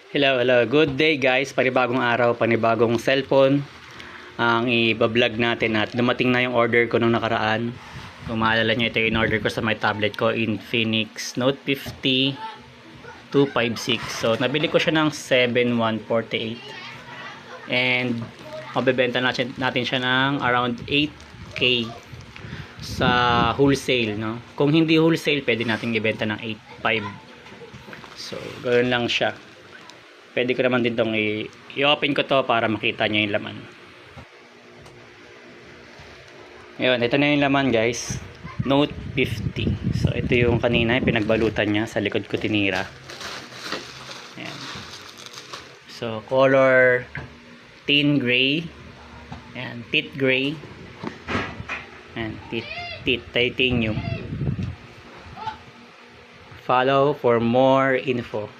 Hello, hello. Good day guys. Panibagong araw, panibagong cellphone ang i-vlog natin at dumating na yung order ko nung nakaraan. Kung maalala nyo, ito yung order ko sa my tablet ko, Infinix Note 50 256. So, nabili ko siya ng 7,148 and mabebenta natin siya ng around 8K sa wholesale, no? Kung hindi wholesale, pwede natin ibenta ng 8.5. So, ganoon lang siya. Pwede ko naman din itong i-open ko to para makita nyo yung laman. Ngayon, ito na yung laman guys. Note 50. So, ito yung kanina, pinagbalutan niya. Sa likod ko tinira. Ayan. So, color tin gray. Ayan, pit gray. Ayan, pit titanium. Follow for more info.